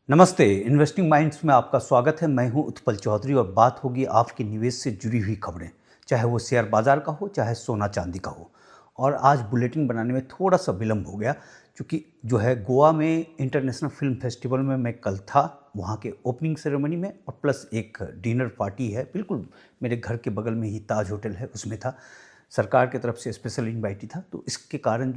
नमस्ते, investing minds में आपका स्वागत है। मैं हूं उत्पल चौधरी और बात होगी आपके निवेश से जुड़ी हुई खबरें, चाहे वो शेयर बाजार का हो, चाहे सोना चांदी का हो। और आज बुलेटिन बनाने में थोड़ा सा विलंब हो गया क्योंकि गोवा में इंटरनेशनल फिल्म फेस्टिवल में मैं कल था, वहाँ के ओपनिंग सेरेमनी में, और प्लस एक डिनर पार्टी है बिल्कुल मेरे घर के बगल में ही ताज होटल है, उसमें था। सरकार की तरफ से स्पेशल इनवाइटी था, तो इसके कारण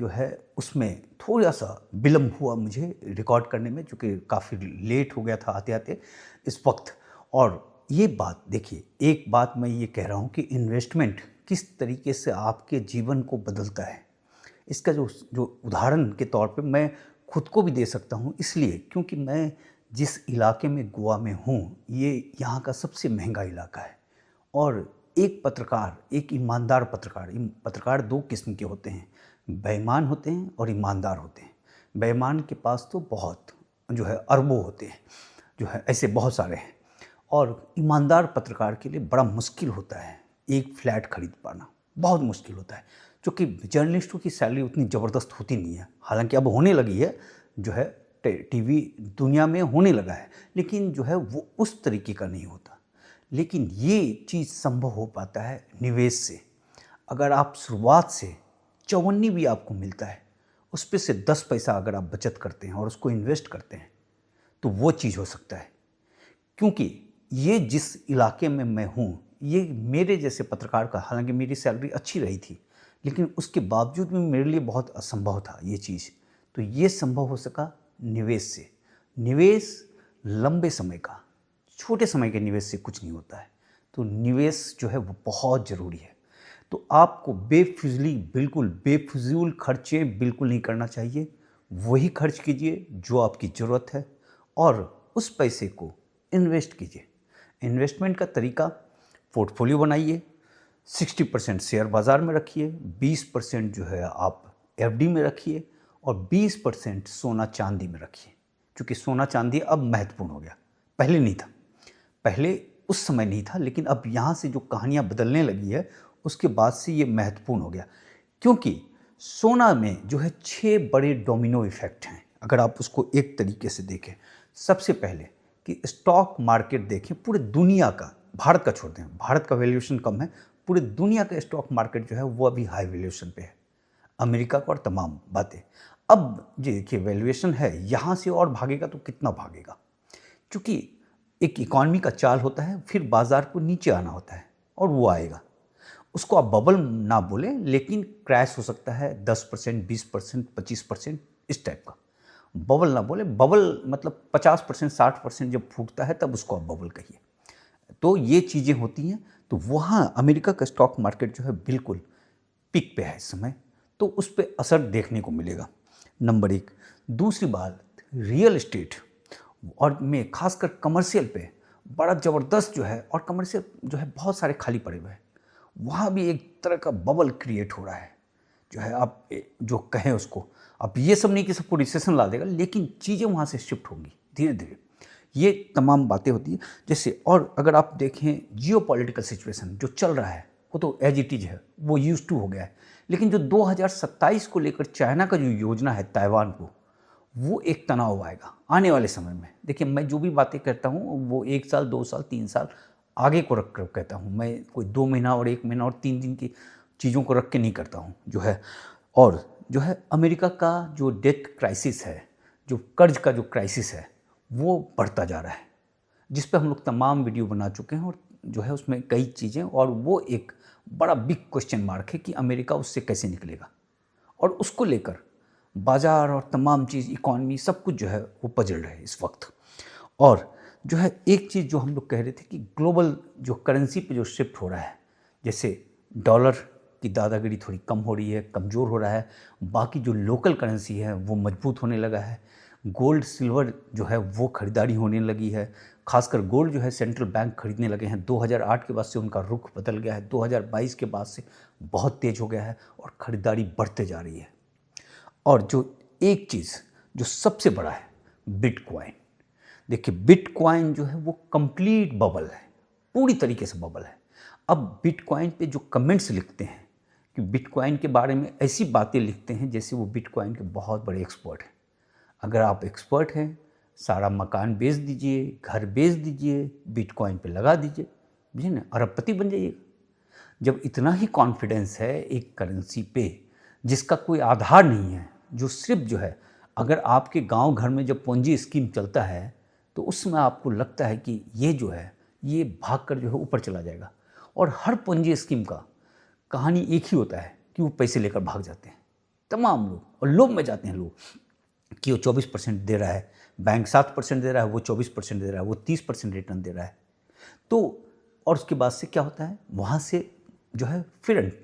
उसमें थोड़ा सा विलम्ब हुआ मुझे रिकॉर्ड करने में, चूँकि काफ़ी लेट हो गया था आते आते इस वक्त। और ये बात देखिए, एक बात मैं ये कह रहा हूँ कि इन्वेस्टमेंट किस तरीके से आपके जीवन को बदलता है, इसका जो जो उदाहरण के तौर पे मैं खुद को भी दे सकता हूँ, इसलिए क्योंकि मैं जिस इलाके में गोवा में हूँ, ये यहाँ का सबसे महंगा इलाका है। और एक पत्रकार, एक ईमानदार पत्रकार, पत्रकार दो किस्म के होते हैं, बेईमान होते हैं और ईमानदार होते हैं। बेईमान के पास तो बहुत अरबों होते हैं, ऐसे बहुत सारे हैं। और ईमानदार पत्रकार के लिए बड़ा मुश्किल होता है एक फ्लैट खरीद पाना, बहुत मुश्किल होता है, क्योंकि जर्नलिस्टों की सैलरी उतनी ज़बरदस्त होती नहीं है। हालांकि अब होने लगी है, टीवी दुनिया में होने लगा है, लेकिन वो उस तरीके का नहीं होता। लेकिन ये चीज़ संभव हो पाता है निवेश से। अगर आप शुरुआत से चौवन्नी भी आपको मिलता है, उस पे से 10 पैसा अगर आप बचत करते हैं और उसको इन्वेस्ट करते हैं, तो वो चीज़ हो सकता है। क्योंकि ये जिस इलाके में मैं हूँ, ये मेरे जैसे पत्रकार का, हालांकि मेरी सैलरी अच्छी रही थी, लेकिन उसके बावजूद भी मेरे लिए बहुत असंभव था ये चीज़। तो ये संभव हो सका निवेश से। निवेश लंबे समय का, छोटे समय के निवेश से कुछ नहीं होता है। तो निवेश वो बहुत ज़रूरी है। तो आपको बिल्कुल बेफिजूल खर्चे बिल्कुल नहीं करना चाहिए। वही खर्च कीजिए जो आपकी ज़रूरत है, और उस पैसे को इन्वेस्ट कीजिए। इन्वेस्टमेंट का तरीका, पोर्टफोलियो बनाइए, 60% शेयर बाज़ार में रखिए, 20% आप एफडी में रखिए, और 20% सोना चांदी में रखिए। क्योंकि सोना चांदी अब महत्वपूर्ण हो गया, पहले नहीं था। पहले उस समय नहीं था, लेकिन अब यहाँ से जो कहानियाँ बदलने लगी है, उसके बाद से ये महत्वपूर्ण हो गया। क्योंकि सोना में 6 बड़े डोमिनो इफ़ेक्ट हैं, अगर आप उसको एक तरीके से देखें। सबसे पहले कि स्टॉक मार्केट देखें पूरे दुनिया का, भारत का छोड़ दें, भारत का वैल्यूएशन कम है, पूरे दुनिया का स्टॉक मार्केट वो अभी हाई वैल्यूएशन पे है, अमेरिका का और तमाम बातें। अब देखिए, वैल्यूएशन है, यहाँ से और भागेगा तो कितना भागेगा, क्योंकि एक इकॉनमी का चाल होता है, फिर बाज़ार को नीचे आना होता है, और वो आएगा। उसको आप बबल ना बोलें, लेकिन क्रैश हो सकता है 10%, 20%, 25%, इस टाइप का। बबल ना बोले, बबल मतलब 50%, 60% जब फूटता है, तब उसको आप बबल कहिए। तो ये चीज़ें होती हैं। तो वहाँ अमेरिका का स्टॉक मार्केट बिल्कुल पीक पे है इस समय, तो उस पर असर देखने को मिलेगा, नंबर एक। दूसरी बात, रियल इस्टेट और में खासकर कमर्शियल पे बड़ा ज़बरदस्त और कमर्शियल बहुत सारे खाली पड़े हुए हैं, वहाँ भी एक तरह का बबल क्रिएट हो रहा है। आप जो कहें उसको, अब ये सब नहीं कि सबको रिसेशन ला देगा, लेकिन चीज़ें वहाँ से शिफ्ट होंगी धीरे धीरे। ये तमाम बातें होती हैं। जैसे, और अगर आप देखें जियोपॉलिटिकल सिचुएशन जो चल रहा है, वो तो एज इट इज है, वो यूज टू हो गया है। लेकिन जो 2027 को लेकर चाइना का जो योजना है ताइवान को, वो एक तनाव आएगा आने वाले समय में। देखिए, मैं जो भी बातें करता हूँ वो 1 साल, 2 साल, 3 साल आगे को रख कर कहता हूँ। मैं कोई 2 महीना और 1 महीना और 3 दिन की चीज़ों को रख के नहीं करता हूँ और अमेरिका का जो डेथ क्राइसिस है, जो कर्ज का जो क्राइसिस है, वो बढ़ता जा रहा है, जिस पे हम लोग तमाम वीडियो बना चुके हैं, और उसमें कई चीज़ें, और वो एक बड़ा बिग क्वेश्चन मार्क है कि अमेरिका उससे कैसे निकलेगा। और उसको लेकर बाज़ार और तमाम चीज़, इकॉनमी, सब कुछ वो पजल रहे इस वक्त। और एक चीज़ जो हम लोग कह रहे थे कि ग्लोबल जो करेंसी पे जो शिफ्ट हो रहा है, जैसे डॉलर की दादागिरी थोड़ी कम हो रही है, कमज़ोर हो रहा है, बाकी जो लोकल करेंसी है वो मजबूत होने लगा है, गोल्ड सिल्वर वो ख़रीदारी होने लगी है। खासकर गोल्ड सेंट्रल बैंक खरीदने लगे हैं। 2008 के बाद से उनका रुख बदल गया है, 2022 के बाद से बहुत तेज़ हो गया है, और ख़रीदारी बढ़ते जा रही है। और जो एक चीज़ जो सबसे बड़ा है, बिटकॉइन। देखिए, बिटकॉइन वो कंप्लीट बबल है, पूरी तरीके से बबल है। अब बिटकॉइन पे जो कमेंट्स लिखते हैं कि बिटकॉइन के बारे में ऐसी बातें लिखते हैं जैसे वो बिटकॉइन के बहुत बड़े एक्सपर्ट हैं। अगर आप एक्सपर्ट हैं, सारा मकान बेच दीजिए, घर बेच दीजिए, बिटकॉइन पे लगा दीजिए, बुझे ना, अरबपति बन जाइएगा। जब इतना ही कॉन्फिडेंस है एक करेंसी पे जिसका कोई आधार नहीं है, जो सिर्फ जो है, अगर आपके गांव घर में जब पोंजी स्कीम चलता है तो उसमें आपको लगता है कि ये जो है ये भाग कर जो है ऊपर चला जाएगा। और हर पोंजी स्कीम का कहानी एक ही होता है कि वो पैसे लेकर भाग जाते हैं तमाम लोग, और लोभ में जाते हैं लोग कि वो 24% दे रहा है, बैंक 7% दे रहा है, वो 24% दे रहा है, वो 30% रिटर्न दे रहा है। तो और उसके बाद से क्या होता है, वहाँ से जो है फिर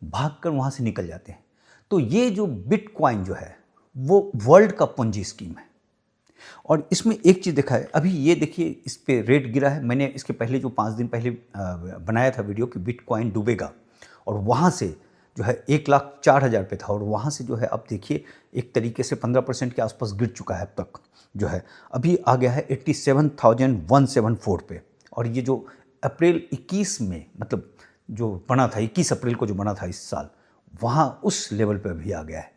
भाग कर वहाँ से निकल जाते हैं। तो ये जो बिटकॉइन जो है वो वर्ल्ड का पूंजी स्कीम है। और इसमें एक चीज़ देखा है, अभी ये देखिए इस पे रेट गिरा है। मैंने इसके पहले जो 5 दिन पहले बनाया था वीडियो कि बिटकॉइन डूबेगा, और वहाँ से जो है 1,04,000 पे था, और वहाँ से जो है अब देखिए एक तरीके से 15% के आसपास गिर चुका है अब तक, जो है अभी आ गया है 87,174 पे। और ये जो अप्रैल 21 में मतलब जो बना था, 21 अप्रैल को जो बना था इस साल, वहाँ उस लेवल पे भी आ गया है।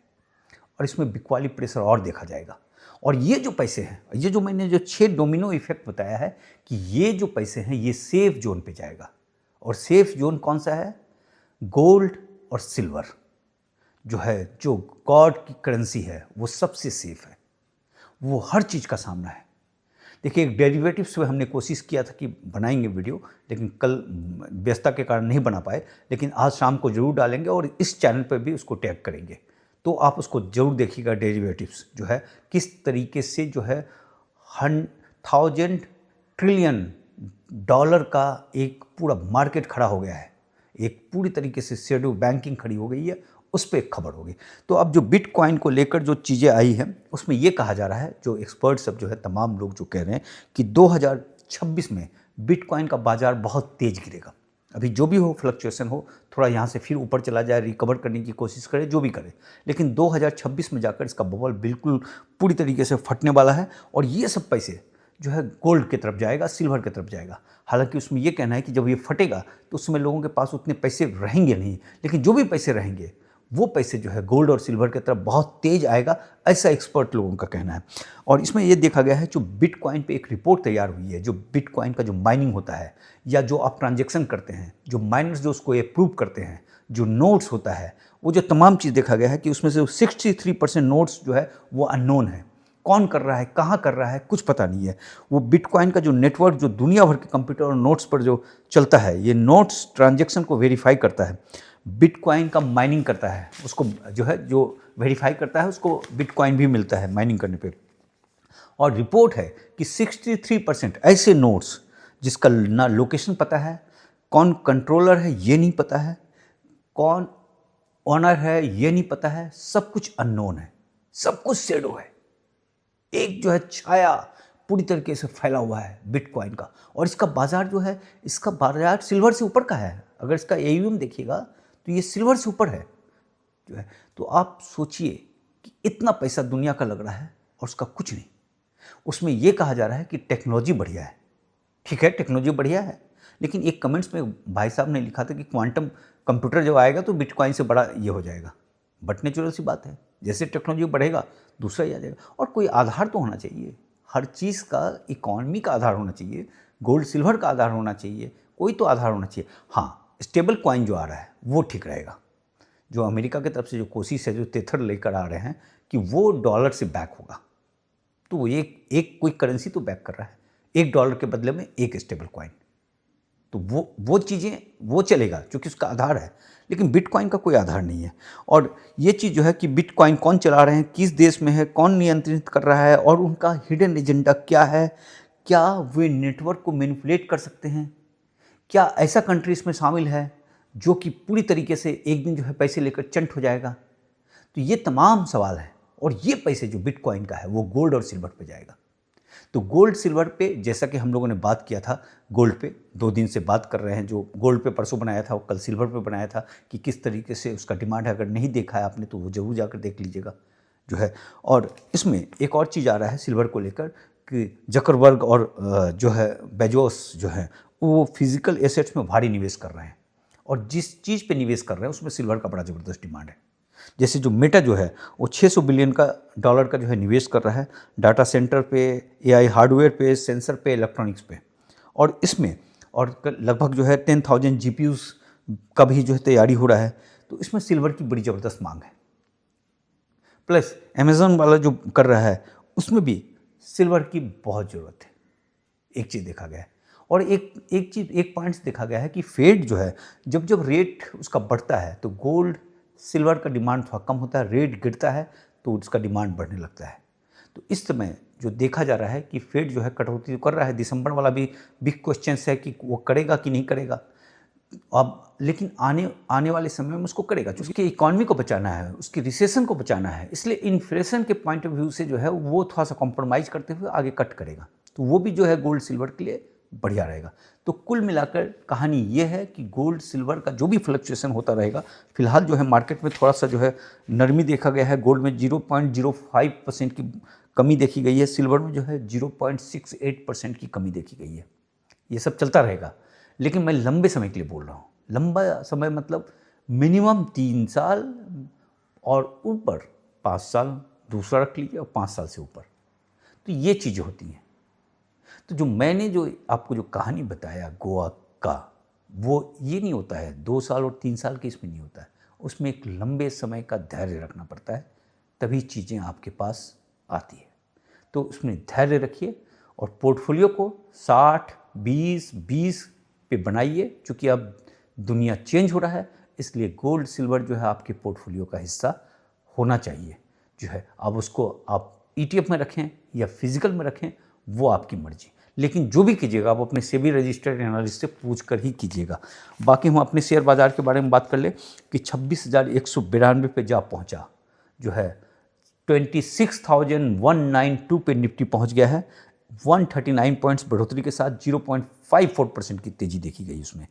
और इसमें बिकवाली प्रेशर और देखा जाएगा। और ये जो पैसे हैं, ये जो मैंने जो 6 डोमिनो इफेक्ट बताया है कि ये जो पैसे हैं ये सेफ जोन पे जाएगा। और सेफ जोन कौन सा है? गोल्ड और सिल्वर जो है, जो गॉड की करेंसी है, वो सबसे सेफ है, वो हर चीज़ का सामना है। देखिए एक डेरिवेटिव्स पे हमने कोशिश किया था कि बनाएंगे वीडियो, लेकिन कल व्यस्तता के कारण नहीं बना पाए, लेकिन आज शाम को जरूर डालेंगे और इस चैनल पर भी उसको टैग करेंगे, तो आप उसको जरूर देखिएगा। डेरिवेटिव्स जो है किस तरीके से जो है 1,000 ट्रिलियन डॉलर का एक पूरा मार्केट खड़ा हो गया है, एक पूरी तरीके से शेडो बैंकिंग खड़ी हो गई है, उस पर एक खबर होगी। तो अब जो बिटकॉइन को लेकर जो चीज़ें आई हैं उसमें ये कहा जा रहा है, जो एक्सपर्ट सब जो है तमाम लोग जो कह रहे हैं कि 2026 में बिटकॉइन का बाज़ार बहुत तेज़ गिरेगा। अभी जो भी हो, फ्लक्चुएशन हो, थोड़ा यहाँ से फिर ऊपर चला जाए, रिकवर करने की कोशिश करे, जो भी करे, लेकिन 2026 में जाकर इसका बबल बिल्कुल पूरी तरीके से फटने वाला है। और ये सब पैसे जो है गोल्ड की तरफ जाएगा, सिल्वर की तरफ जाएगा। हालांकि उसमें ये कहना है कि जब ये फटेगा तो उसमें लोगों के पास उतने पैसे रहेंगे नहीं, लेकिन जो भी पैसे रहेंगे वो पैसे जो है गोल्ड और सिल्वर की तरफ बहुत तेज आएगा, ऐसा एक्सपर्ट लोगों का कहना है। और इसमें ये देखा गया है, जो बिटकॉइन पे एक रिपोर्ट तैयार हुई है, जो बिटकॉइन का जो माइनिंग होता है या जो आप ट्रांजेक्शन करते हैं, जो माइनर्स जो उसको अप्रूव करते हैं, जो नोट्स होता है, वो जो तमाम चीज़ देखा गया है कि उसमें से 63% नोट्स जो है वो अननोन है। कौन कर रहा है, कहाँ कर रहा है, कुछ पता नहीं है। वो बिटकॉइन का जो नेटवर्क जो दुनिया भर के कंप्यूटर और नोट्स पर जो चलता है, ये नोट्स ट्रांजेक्शन को वेरीफाई करता है, बिटकॉइन का माइनिंग करता है, उसको जो है जो वेरीफाई करता है उसको बिटकॉइन भी मिलता है माइनिंग करने पे। और रिपोर्ट है कि 63% ऐसे नोट्स जिसका ना लोकेशन पता है, कौन कंट्रोलर है ये नहीं पता है, कौन ऑनर है ये नहीं पता है, सब कुछ अननोन है, सब कुछ शेडो है। एक जो है छाया पूरी तरीके से फैला हुआ है बिटकॉइन का। और इसका बाजार जो है, इसका बाजार सिल्वर से ऊपर का है। अगर इसका AUM देखिएगा तो ये सिल्वर से ऊपर है जो है। तो आप सोचिए कि इतना पैसा दुनिया का लग रहा है और उसका कुछ नहीं। उसमें ये कहा जा रहा है कि टेक्नोलॉजी बढ़िया है। ठीक है, टेक्नोलॉजी बढ़िया है, लेकिन एक कमेंट्स में भाई साहब ने लिखा था कि क्वांटम कंप्यूटर जब आएगा तो बिटकॉइन से बड़ा ये हो जाएगा। बट नेचुरल सी बात है, जैसे टेक्नोलॉजी बढ़ेगा दूसरा ही आ जाएगा। और कोई आधार तो होना चाहिए, हर चीज़ का इकॉनमी का आधार होना चाहिए, गोल्ड सिल्वर का आधार होना चाहिए, कोई तो आधार होना चाहिए। हाँ, स्टेबल कॉइन जो आ रहा है वो ठीक रहेगा। जो अमेरिका की तरफ से जो कोशिश है, जो तेथर लेकर आ रहे हैं कि वो डॉलर से बैक होगा, तो वो एक कोई करेंसी तो बैक कर रहा है, $1 के बदले में एक स्टेबल कॉइन, तो वो चीज़ें वो चलेगा क्योंकि उसका आधार है। लेकिन बिटकॉइन का कोई आधार नहीं है। और ये चीज़ जो है कि बिटकॉइन कौन चला रहे हैं, किस देश में है, कौन नियंत्रित कर रहा है, और उनका हिडन एजेंडा क्या है, क्या वे नेटवर्क को मैनिपुलेट कर सकते हैं, क्या ऐसा कंट्री इसमें शामिल है जो कि पूरी तरीके से एक दिन जो है पैसे लेकर चंट हो जाएगा। तो ये तमाम सवाल हैं। और ये पैसे जो बिटकॉइन का है वो गोल्ड और सिल्वर पे जाएगा। तो गोल्ड सिल्वर पे जैसा कि हम लोगों ने बात किया था, गोल्ड पे 2 दिन से बात कर रहे हैं, जो गोल्ड पे परसों बनाया था वो कल सिल्वर पे बनाया था कि किस तरीके से उसका डिमांड है। अगर नहीं देखा है आपने तो वो जरूर जाकर देख लीजिएगा जो है। और इसमें एक और चीज़ आ रहा है सिल्वर को लेकर कि जकरबर्ग और जो है बेजोस जो है वो फिजिकल एसेट्स में भारी निवेश कर रहे हैं, और जिस चीज़ पे निवेश कर रहे हैं उसमें सिल्वर का बड़ा ज़बरदस्त डिमांड है। जैसे जो मेटा जो है वो 600 बिलियन का डॉलर का जो है निवेश कर रहा है डाटा सेंटर पे, एआई हार्डवेयर पे, सेंसर पे, इलेक्ट्रॉनिक्स पे। और इसमें और लगभग जो है 10,000 जीपीयूज का भी जो है तैयारी हो रहा है। तो इसमें सिल्वर की बड़ी ज़बरदस्त मांग है। प्लस अमेज़न वाला जो कर रहा है उसमें भी सिल्वर की बहुत ज़रूरत है। एक चीज़ देखा गया है। और एक पॉइंट्स देखा गया है कि फेड जो है जब जब रेट उसका बढ़ता है तो गोल्ड सिल्वर का डिमांड थोड़ा कम होता है, रेट गिरता है तो उसका डिमांड बढ़ने लगता है। तो इस समय जो देखा जा रहा है कि फेड जो है कटौती तो कर रहा है, दिसंबर वाला भी बिग क्वेश्चन है कि वो करेगा कि नहीं करेगा। अब लेकिन आने वाले समय में उसको करेगा, क्योंकि उसकी इकॉनमी को बचाना है, उसकी रिसेशन को बचाना है, इसलिए इन्फ्लेशन के पॉइंट ऑफ व्यू से जो है वो थोड़ा सा कॉम्प्रोमाइज़ करते हुए आगे कट करेगा। तो वो भी जो है गोल्ड सिल्वर के लिए बढ़िया रहेगा। तो कुल मिलाकर कहानी ये है कि गोल्ड सिल्वर का जो भी फ्लक्चुएशन होता रहेगा, फिलहाल जो है मार्केट में थोड़ा सा जो है नरमी देखा गया है। गोल्ड में 0.05% की कमी देखी गई है, सिल्वर में जो है 0.68% की कमी देखी गई है। ये सब चलता रहेगा, लेकिन मैं लंबे समय के लिए बोल रहा हूँ। लंबा समय मतलब मिनिमम 3 साल और ऊपर 5 साल दूसरा रख लीजिए और 5 साल से ऊपर। तो ये चीज़ें होती हैं। तो जो मैंने जो आपको जो कहानी बताया गोवा का, वो ये नहीं होता है 2 साल और 3 साल के, इसमें नहीं होता है। उसमें एक लंबे समय का धैर्य रखना पड़ता है, तभी चीज़ें आपके पास आती है। तो उसमें धैर्य रखिए और पोर्टफोलियो को 60-20-20 पे बनाइए। चूँकि अब दुनिया चेंज हो रहा है, इसलिए गोल्ड सिल्वर जो है आपके पोर्टफोलियो का हिस्सा होना चाहिए। जो है अब उसको आप ETF में रखें या फिजिकल में रखें, वो आपकी मर्जी। लेकिन जो भी कीजिएगा आप अपने सेबी रजिस्टर्ड एनालिस्ट से पूछ कर ही कीजिएगा। बाकी हम अपने शेयर बाजार के बारे में बात कर ले कि 26,192 पे जा पहुंचा, जो है 26,192 पे निफ्टी पहुंच गया है। 139 पॉइंट्स बढ़ोतरी के साथ 0.54% की तेजी देखी गई उसमें।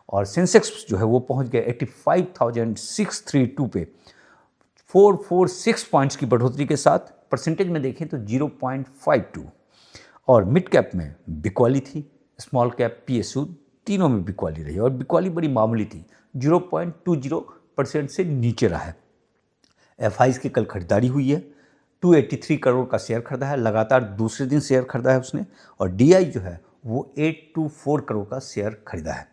और सेंसेक्स जो है वो पहुंच गया 85,632 पे, 446 पॉइंट्स की बढ़ोतरी के साथ। परसेंटेज में देखें तो 0.52। और मिड कैप में बिकवाली थी, स्मॉल कैप PSU तीनों में बिकवाली रही और बिकवाली बड़ी मामूली थी, 0.20% से नीचे रहा है। FIs की कल खरीदारी हुई है, 283 करोड़ का शेयर खरीदा है, लगातार दूसरे दिन शेयर खरीदा है उसने। और DI जो है वो 824 करोड़ का शेयर खरीदा है।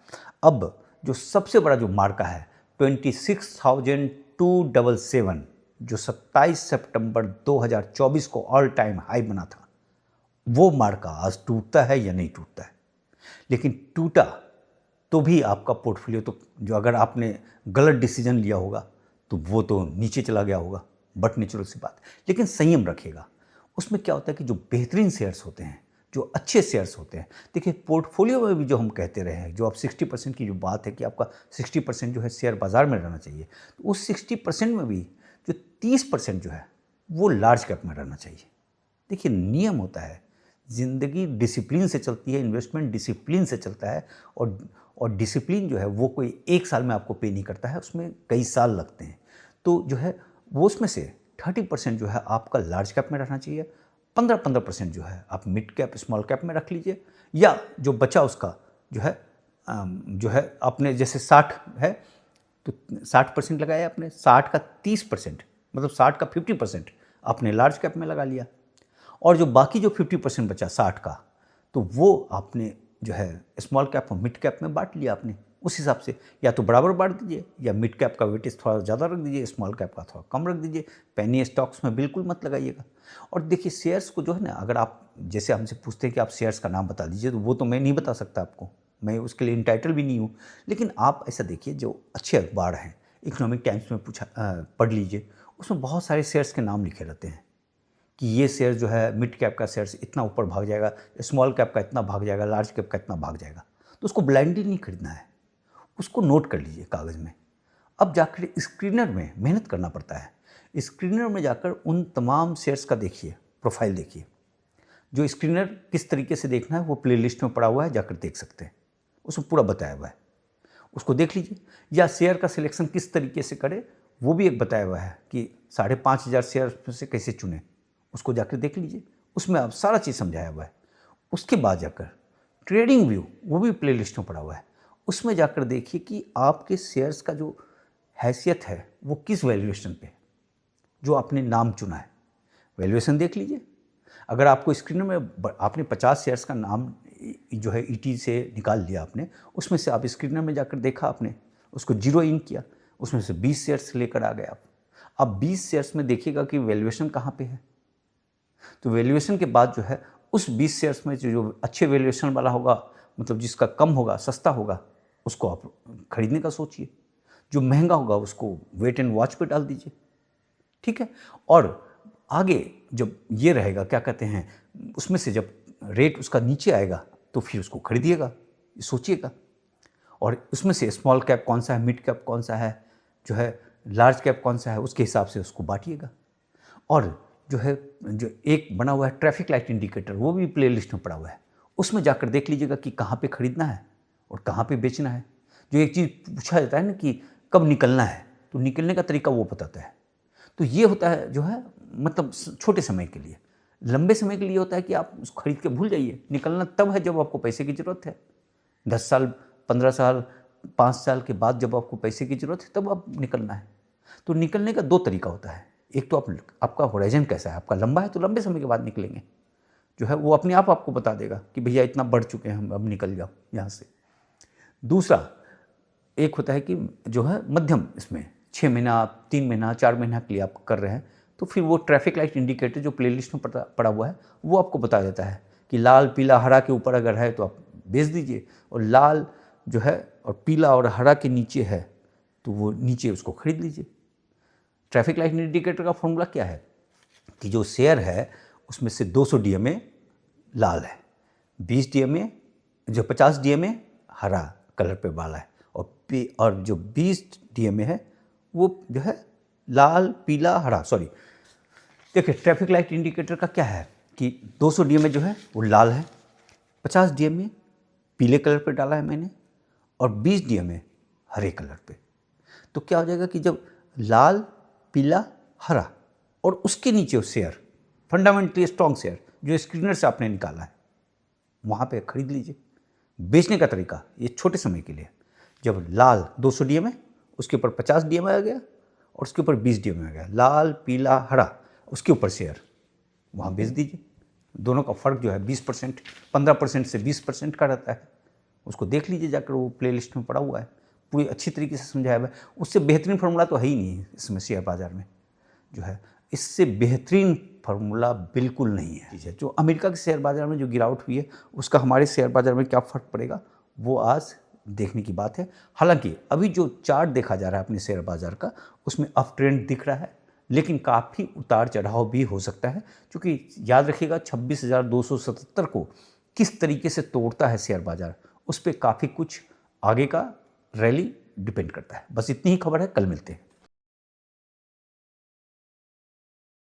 अब जो सबसे बड़ा जो मार्का है 26,277, जो 27 सितंबर 2024 को ऑल टाइम हाई बना था, वो मार्का आज टूटता है या नहीं टूटता है। लेकिन टूटा तो भी आपका पोर्टफोलियो तो जो अगर आपने गलत डिसीजन लिया होगा तो वो तो नीचे चला गया होगा, बट नेचुरल सी बात। लेकिन संयम रखिएगा। उसमें क्या होता है कि जो बेहतरीन शेयर्स होते हैं, जो अच्छे शेयर्स होते हैं, देखिए पोर्टफोलियो में भी जो हम कहते रहे हैं, जो आप 60% की जो बात है कि आपका 60% जो है शेयर बाजार में रहना चाहिए, तो उस 60% में भी जो 30% जो है वो लार्ज कैप में रहना चाहिए। देखिए नियम होता है, ज़िंदगी डिसिप्लिन से चलती है, इन्वेस्टमेंट डिसिप्लिन से चलता है। और डिसिप्लिन जो है वो कोई एक साल में आपको पे नहीं करता है, उसमें कई साल लगते हैं। तो जो है वो उसमें से 30% जो है आपका लार्ज कैप में रहना चाहिए, 15% जो है आप मिड कैप स्मॉल कैप में रख लीजिए, या जो बचा उसका जो है आपने जैसे 60 है तो 60% लगाया आपने, 60 का 30% मतलब 60 का 50% आपने लार्ज कैप में लगा लिया। और जो बाकी जो 50% बचा 60 का, तो वो आपने जो है स्मॉल कैप और मिड कैप में बांट लिया आपने। उस हिसाब से या तो बराबर बांट दीजिए, या मिड कैप का वेटेज थोड़ा ज़्यादा रख दीजिए, स्मॉल कैप का थोड़ा कम रख दीजिए। पेनी स्टॉक्स में बिल्कुल मत लगाइएगा। और देखिए शेयर्स को जो है ना, अगर आप जैसे हमसे पूछते हैं कि आप शेयर्स का नाम बता दीजिए, तो वो तो मैं नहीं बता सकता आपको, मैं उसके लिए इंटाइटल भी नहीं हूँ। लेकिन आप ऐसा देखिए, जो अच्छे अखबार हैं, इकोनॉमिक टाइम्स में पढ़ लीजिए, उसमें बहुत सारे शेयर्स के नाम लिखे रहते हैं कि ये शेयर जो है मिड कैप का शेयर इतना ऊपर भाग जाएगा, स्मॉल कैप का इतना भाग जाएगा, लार्ज कैप का इतना भाग जाएगा। तो उसको ब्लाइंडली नहीं खरीदना है, उसको नोट कर लीजिए कागज़ में। अब जाकर स्क्रीनर में मेहनत करना पड़ता है। स्क्रीनर में जाकर उन तमाम शेयर्स का देखिए, प्रोफाइल देखिए। जो स्क्रीनर किस तरीके से देखना है वो प्लेलिस्ट में पड़ा हुआ है, जाकर देख सकते हैं, उसमें पूरा बताया हुआ है, उसको देख लीजिए। या शेयर का सिलेक्शन किस तरीके से करें वो भी एक बताया हुआ है कि 5,500 शेयर में से कैसे चुनें, उसको जाकर देख लीजिए, उसमें आप सारा चीज़ समझाया हुआ है। उसके बाद जाकर ट्रेडिंग व्यू, वो भी प्लेलिस्ट में पड़ा हुआ है, उसमें जाकर देखिए कि आपके शेयर्स का जो हैसियत है वो किस वैल्यूएशन पे, जो आपने नाम चुना है। वैल्यूएशन देख लीजिए। अगर आपको स्क्रीन में आपने 50 शेयर्स का नाम जो है ईटी से निकाल लिया आपने, उसमें से आप स्क्रीनर में जाकर देखा आपने, उसको जीरो इन किया, उसमें से 20 शेयर्स लेकर आ गए आप। अब 20 शेयर्स में देखिएगा कि वैल्यूएशन कहाँ पे है। तो वैल्यूएशन के बाद जो है उस 20 शेयर्स में जो अच्छे वैल्यूएशन वाला होगा, मतलब जिसका कम होगा, सस्ता होगा, उसको आप खरीदने का सोचिए। जो महंगा होगा उसको वेट एंड वॉच पे डाल दीजिए, ठीक है। और आगे जब ये रहेगा, क्या कहते हैं, उसमें से जब रेट उसका नीचे आएगा तो फिर उसको खरीदिएगा, सोचिएगा। और उसमें से स्मॉल कैप कौन सा है, मिड कैप कौन सा है, जो है लार्ज कैप कौन सा है, उसके हिसाब से उसको बांटिएगा। और जो है जो एक बना हुआ है ट्रैफिक लाइट इंडिकेटर, वो भी प्ले लिस्ट में पड़ा हुआ है, उसमें जाकर देख लीजिएगा कि कहाँ पे खरीदना है और कहाँ पे बेचना है। जो एक चीज़ पूछा जाता है ना कि कब निकलना है, तो निकलने का तरीका वो बताता है। तो ये होता है जो है मतलब छोटे समय के लिए। लंबे समय के लिए होता है कि आप उसको खरीद के भूल जाइए। निकलना तब है जब आपको पैसे की ज़रूरत है। 10 साल, 15 साल, 5 साल के बाद जब आपको पैसे की ज़रूरत है तब आप निकलना है। तो निकलने का 2 तरीका होता है। एक तो आपका होराइजन कैसा है, आपका लंबा है तो लंबे समय के बाद निकलेंगे, जो है वो अपने आप आपको बता देगा कि भैया इतना बढ़ चुके हैं हम, अब निकल जाओ यहाँ से। दूसरा एक होता है कि जो है मध्यम, इसमें 6 महीना, 3 महीना, 4 महीना के लिए आप कर रहे हैं, तो फिर वो ट्रैफिक लाइट इंडिकेटर जो प्लेलिस्ट में पड़ा हुआ है वो आपको बता देता है कि लाल, पीला, हरा के ऊपर अगर है तो आप बेच दीजिए, और लाल जो है और पीला और हरा के नीचे है तो वो नीचे उसको खरीद लीजिए। ट्रैफिक लाइट इंडिकेटर का फॉर्मूला क्या है कि जो शेयर है उसमें से 200 डीएमए लाल है, 20 डीएमए, जो 50 डीएमए हरा कलर पे वाला है, और जो 20 डीएमए है वो जो है लाल, पीला, हरा। सॉरी, देखिए ट्रैफिक लाइट इंडिकेटर का क्या है कि 200 डीएमए जो है वो लाल है, 50 डीएमए पीले कलर पे डाला है मैंने, और 20 डीएमए हरे कलर पे। तो क्या हो जाएगा कि जब लाल, पीला, हरा और उसके नीचे शेयर, फंडामेंटली स्ट्रॉन्ग शेयर जो स्क्रीनर से आपने निकाला है, वहाँ पे खरीद लीजिए। बेचने का तरीका ये छोटे समय के लिए, जब लाल 200 डीएमए, उसके ऊपर 50 डीएमए आ गया और उसके ऊपर 20 डीएमए आ गया, लाल, पीला, हरा, उसके ऊपर शेयर, वहाँ बेच दीजिए। दोनों का फ़र्क जो है 20%, 15% से 20% का रहता है। उसको देख लीजिए जाकर, वो प्लेलिस्ट में पड़ा हुआ है, पूरी अच्छी तरीके से समझाया हुआ है। उससे बेहतरीन फार्मूला तो है ही नहीं इसमें शेयर बाज़ार में, जो है इससे बेहतरीन फार्मूला बिल्कुल नहीं है। ठीक है, जो अमेरिका के शेयर बाज़ार में जो गिरावट हुई है उसका हमारे शेयर बाज़ार में क्या फ़र्क पड़ेगा वो आज देखने की बात है। हालांकि अभी जो चार्ट देखा जा रहा है अपने शेयर बाज़ार का, उसमें अप ट्रेंड दिख रहा है, लेकिन काफ़ी उतार चढ़ाव भी हो सकता है, क्योंकि याद रखिएगा 26,277 को किस तरीके से तोड़ता है शेयर बाज़ार, उस पर काफ़ी कुछ आगे का रैली डिपेंड करता है। बस इतनी ही खबर है, कल मिलते हैं।